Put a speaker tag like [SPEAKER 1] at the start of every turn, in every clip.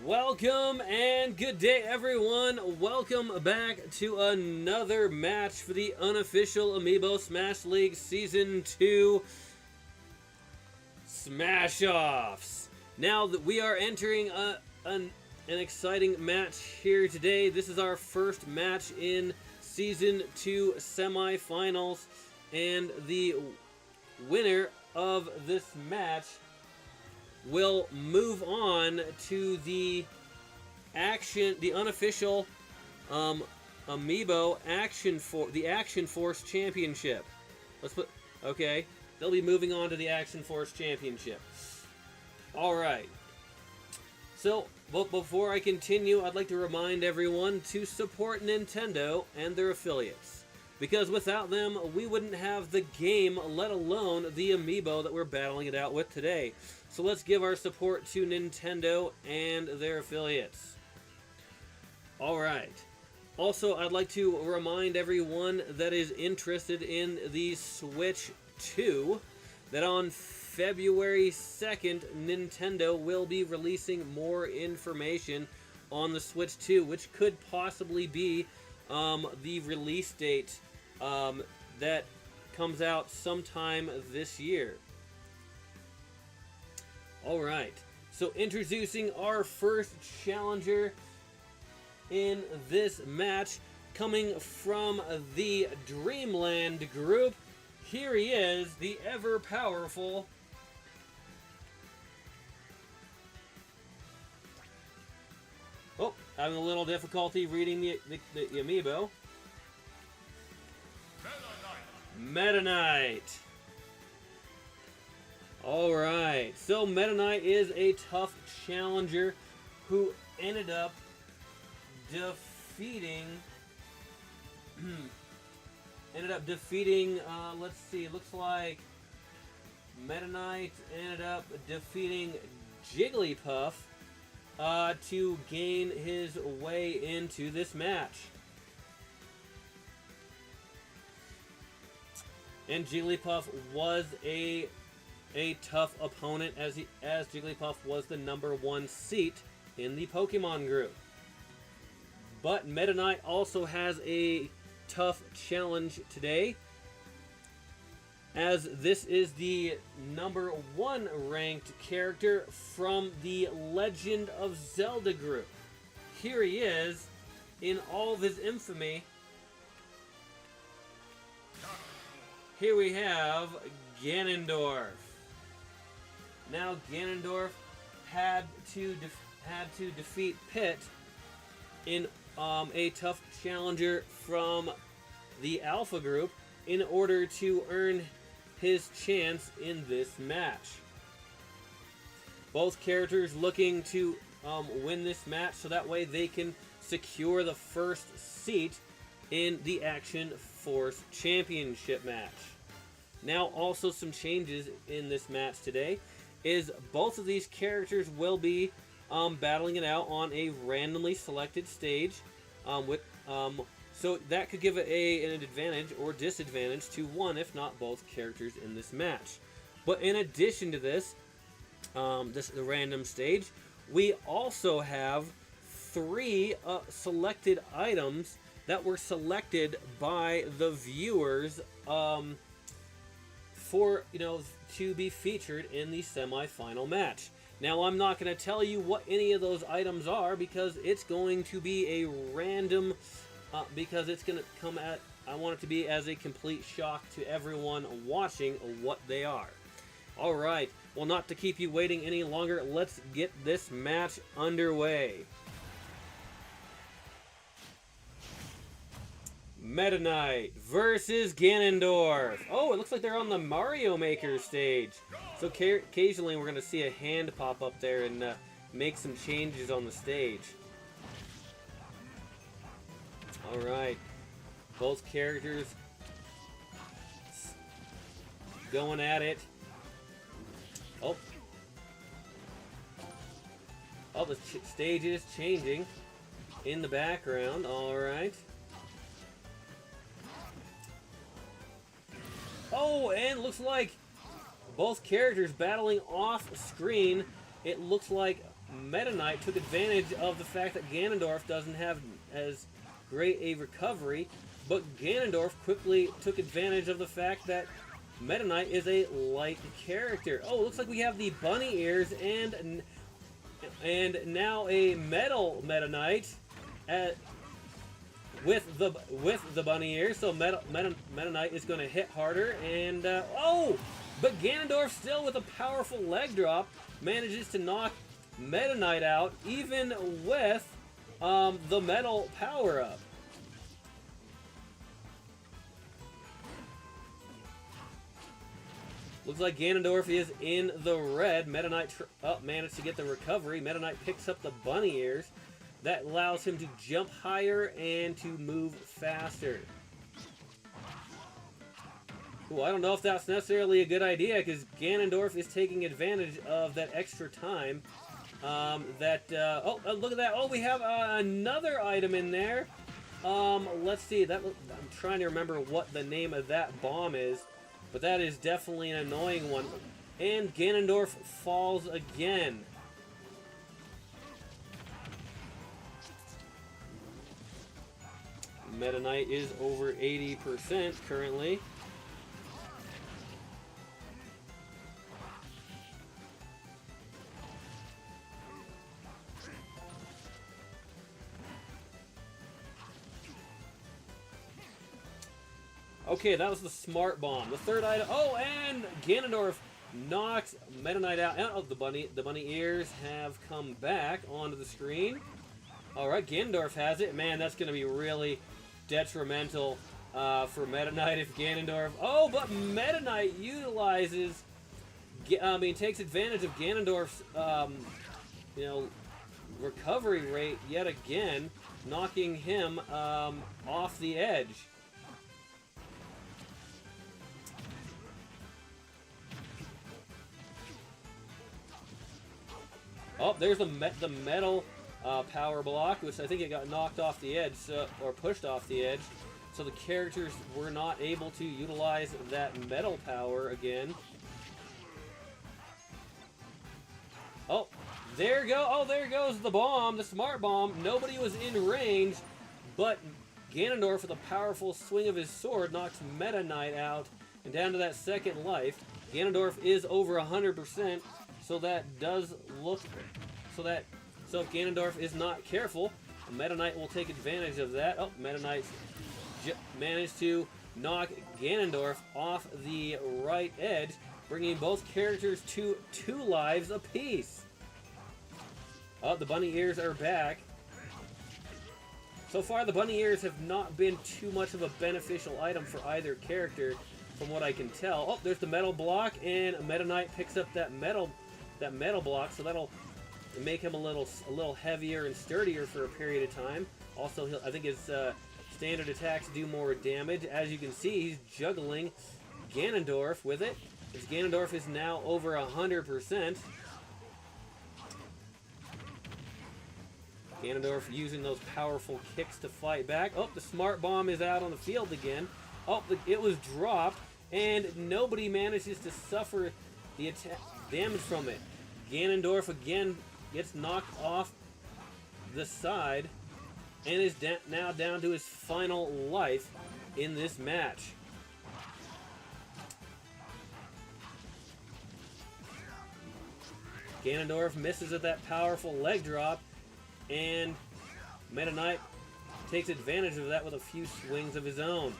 [SPEAKER 1] Welcome and good day, everyone. Welcome back to another match for the Unofficial Amiibo Smash League Season 2 Smash-Offs. Now that we are entering an exciting match here today. This is our first match in Season 2 semifinals, and the winner of this match will move on to the unofficial Amiibo Action Force Championship. Okay, they'll be moving on to the Action Force Championship. All right. So, but before I continue, I'd like to remind everyone to support Nintendo and their affiliates, because without them, we wouldn't have the game, let alone the Amiibo that we're battling it out with today. So let's give our support to Nintendo and their affiliates. Alright. Also, I'd like to remind everyone that is interested in the Switch 2 that on February 2nd, Nintendo will be releasing more information on the Switch 2, which could possibly be the release date that comes out sometime this year. Alright, so introducing our first challenger in this match, coming from the Dreamland group. Here he is, the ever-powerful having a little difficulty reading the Amiibo. Meta Knight. Alright, so Meta Knight is a tough challenger who ended up defeating let's see, it looks like Meta Knight ended up defeating Jigglypuff to gain his way into this match. And Jigglypuff was a tough opponent, as Jigglypuff was the #1 seat in the Pokemon group. But Meta Knight also has a tough challenge today, as this is the #1 ranked character from the Legend of Zelda group. Here he is in all of his infamy. Here we have Ganondorf. Now Ganondorf had to defeat Pit in a tough challenger from the Alpha group in order to earn his chance in this match. Both characters looking to win this match so that way they can secure the first seat in the Action Force Championship match. Now, also some changes in this match today is both of these characters will be battling it out on a randomly selected stage, so that could give it an advantage or disadvantage to one, if not both, characters in this match. But in addition to this, the random stage, we also have 3 selected items that were selected by the viewers to be featured in the semifinal match. Now, I'm not going to tell you what any of those items are, because it's going to be a random, because it's going to come at, I want it to be as a complete shock to everyone watching what they are. Alright, well, not to keep you waiting any longer, let's get this match underway. Meta Knight versus Ganondorf. Oh, it looks like they're on the Mario Maker stage. So occasionally we're going to see a hand pop up there and make some changes on the stage. Alright. Both characters going at it. Oh, the stage is changing in the background. Alright. Oh, and looks like both characters battling off screen. It looks like Meta Knight took advantage of the fact that Ganondorf doesn't have as great a recovery, but Ganondorf quickly took advantage of the fact that Meta Knight is a light character. Oh, looks like we have the bunny ears and now a metal Meta Knight with the bunny ears. So Meta Knight is going to hit harder, and but Ganondorf still with a powerful leg drop manages to knock Meta Knight out, even with the metal power up. Looks like Ganondorf is in the red. Meta Knight managed to get the recovery. Meta Knight picks up the bunny ears. That allows him to jump higher and to move faster. Ooh, I don't know if that's necessarily a good idea, because Ganondorf is taking advantage of that extra time. Oh, look at that. Oh, we have another item in there. Let's see. I'm trying to remember what the name of that bomb is. But that is definitely an annoying one. And Ganondorf falls again. Meta Knight is over 80% currently. Okay, that was the smart bomb. The third item. Oh, and Ganondorf knocks Meta Knight out. Oh, the bunny ears have come back onto the screen. All right, Ganondorf has it. Man, that's going to be really detrimental for Meta Knight if Ganondorf. Oh, but Meta Knight takes advantage of Ganondorf's, recovery rate yet again, knocking him off the edge. Oh, there's the metal power block, which I think it got knocked off the edge, or pushed off the edge. So the characters were not able to utilize that metal power again. Oh, there goes the bomb, the smart bomb. Nobody was in range, but Ganondorf with a powerful swing of his sword knocks Meta Knight out and down to that second life. Ganondorf is over 100%. So that does look, so if Ganondorf is not careful, Meta Knight will take advantage of that. Oh, Meta Knight managed to knock Ganondorf off the right edge, bringing both characters to 2 lives apiece. Oh, the bunny ears are back. So far, the bunny ears have not been too much of a beneficial item for either character, from what I can tell. Oh, there's the metal block, and Meta Knight picks up that metal block, so that'll make him a little heavier and sturdier for a period of time. Also, I think his standard attacks do more damage. As you can see, he's juggling Ganondorf with it. His Ganondorf is now over 100%. Ganondorf using those powerful kicks to fight back. Oh, the smart bomb is out on the field again. Oh, it was dropped, and nobody manages to suffer the damage from it. Ganondorf again gets knocked off the side and is now down to his final life in this match. Ganondorf misses at that powerful leg drop, and Meta Knight takes advantage of that with a few swings of his own.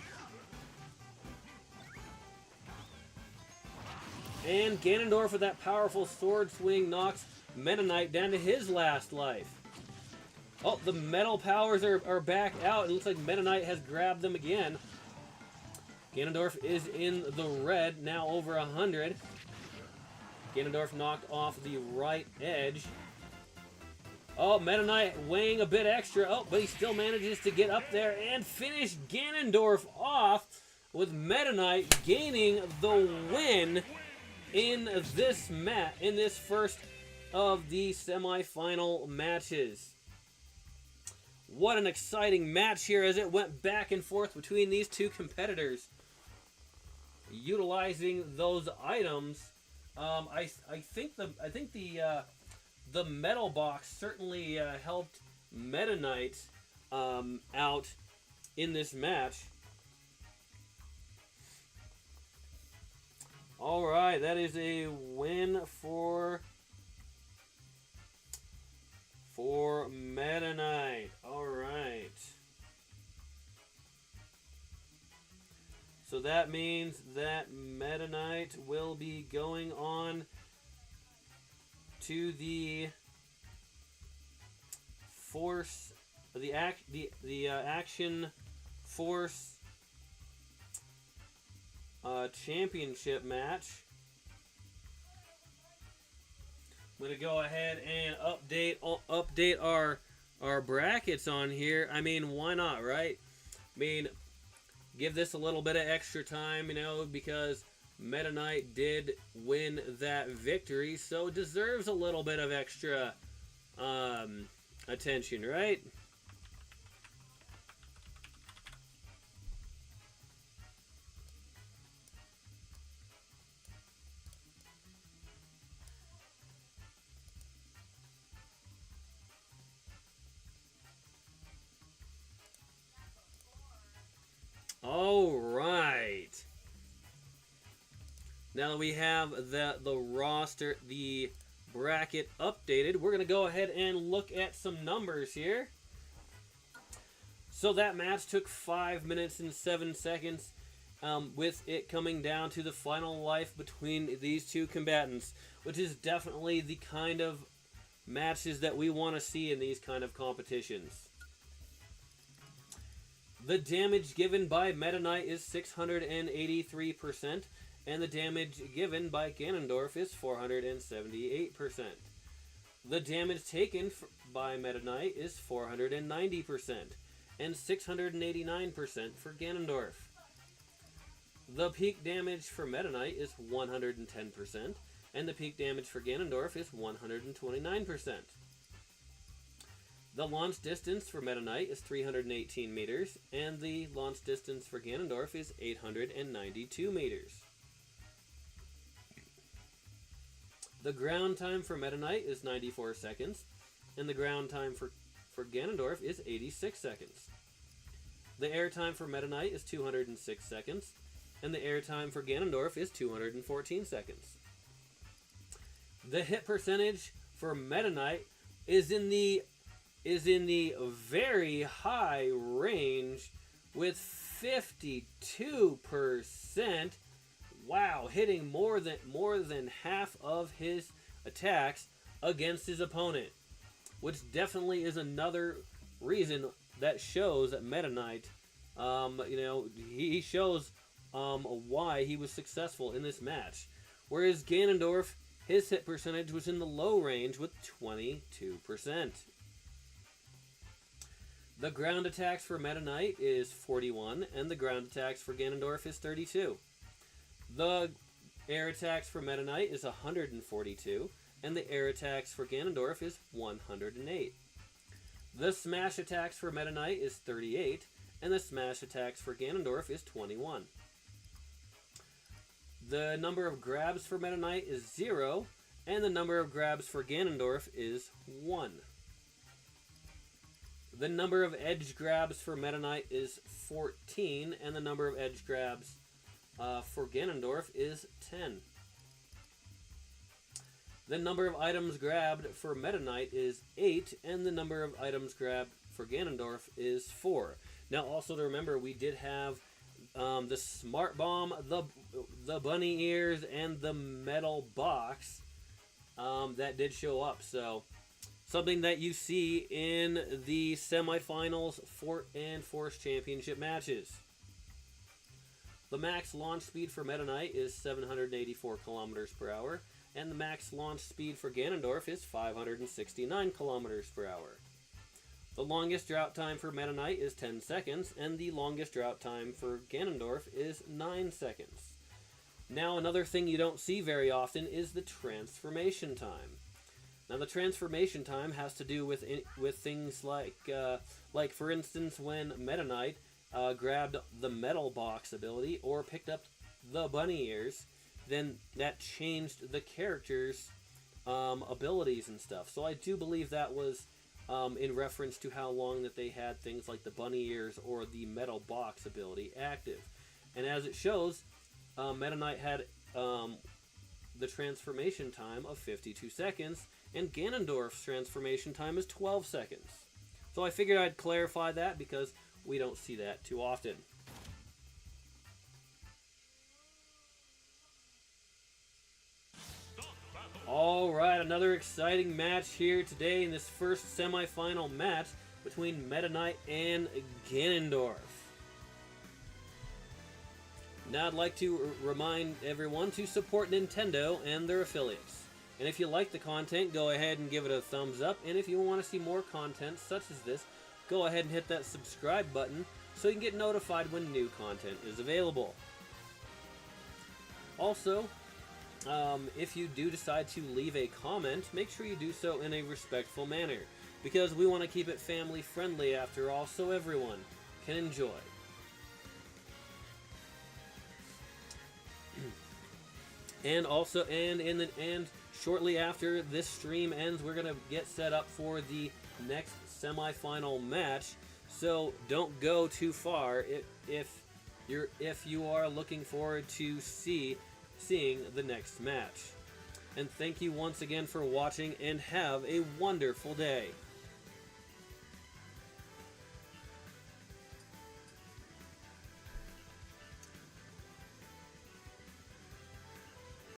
[SPEAKER 1] And Ganondorf with that powerful sword swing knocks Meta Knight down to his last life. Oh, the metal powers are back out. It looks like Meta Knight has grabbed them again. Ganondorf is in the red, now over 100. Ganondorf knocked off the right edge. Oh, Meta Knight weighing a bit extra. Oh, but he still manages to get up there and finish Ganondorf off, with Meta Knight gaining the win in this first of the semi-final matches. What an exciting match here as it went back and forth between these two competitors, utilizing those items. I think the the metal box certainly helped Meta Knight out in this match. Alright, that is a win for Meta Knight. Alright. So that means that Meta Knight will be going on to the Force, the Action Force championship match. I'm gonna go ahead and update our brackets on here. I mean, why not, right? I mean, give this a little bit of extra time, you know, because Meta Knight did win that victory, so deserves a little bit of extra attention, right? All right. Now that we have the roster, the bracket updated, we're going to go ahead and look at some numbers here. So that match took 5 minutes and 7 seconds, with it coming down to the final life between these two combatants, which is definitely the kind of matches that we want to see in these kind of competitions. The damage given by Meta Knight is 683%, and the damage given by Ganondorf is 478%. The damage taken by Meta Knight is 490%, and 689% for Ganondorf. The peak damage for Meta Knight is 110%, and the peak damage for Ganondorf is 129%. The launch distance for Meta Knight is 318 meters, and the launch distance for Ganondorf is 892 meters. The ground time for Meta Knight is 94 seconds, and the ground time for Ganondorf is 86 seconds. The air time for Meta Knight is 206 seconds, and the air time for Ganondorf is 214 seconds. The hit percentage for Meta Knight is in the very high range with 52%. Wow, hitting more than half of his attacks against his opponent, which definitely is another reason that shows that Meta Knight, he shows why he was successful in this match. Whereas Ganondorf, his hit percentage was in the low range with 22%. The ground attacks for Meta Knight is 41, and the ground attacks for Ganondorf is 32. The air attacks for Meta Knight is 142, and the air attacks for Ganondorf is 108. The smash attacks for Meta Knight is 38, and the smash attacks for Ganondorf is 21. The number of grabs for Meta Knight is 0, and the number of grabs for Ganondorf is 1. The number of edge grabs for Meta Knight is 14, and the number of edge grabs for Ganondorf is 10. The number of items grabbed for Meta Knight is 8, and the number of items grabbed for Ganondorf is 4. Now, also to remember, we did have the Smart Bomb, the bunny ears, and the metal box that did show up. So, something that you see in the semifinals and Force Championship matches. The max launch speed for Meta Knight is 784 kilometers per hour, and the max launch speed for Ganondorf is 569 kilometers per hour. The longest drought time for Meta Knight is 10 seconds, and the longest drought time for Ganondorf is 9 seconds. Now, another thing you don't see very often is the transformation time. Now, the transformation time has to do with things like for instance, when Meta Knight grabbed the metal box ability or picked up the bunny ears, then that changed the character's abilities and stuff. So I do believe that was in reference to how long that they had things like the bunny ears or the metal box ability active. And as it shows, Meta Knight had the transformation time of 52 seconds, and Ganondorf's transformation time is 12 seconds. So I figured I'd clarify that because we don't see that too often. Alright, another exciting match here today in this first semi-final match between Meta Knight and Ganondorf. Now I'd like to remind everyone to support Nintendo and their affiliates. And if you like the content, go ahead and give it a thumbs up. And if you want to see more content such as this, go ahead and hit that subscribe button so you can get notified when new content is available. Also, if you do decide to leave a comment, make sure you do so in a respectful manner, because we want to keep it family friendly after all, so everyone can enjoy. And shortly after this stream ends, we're gonna get set up for the next semi-final match. So don't go too far if you are looking forward to seeing the next match. And thank you once again for watching, and have a wonderful day.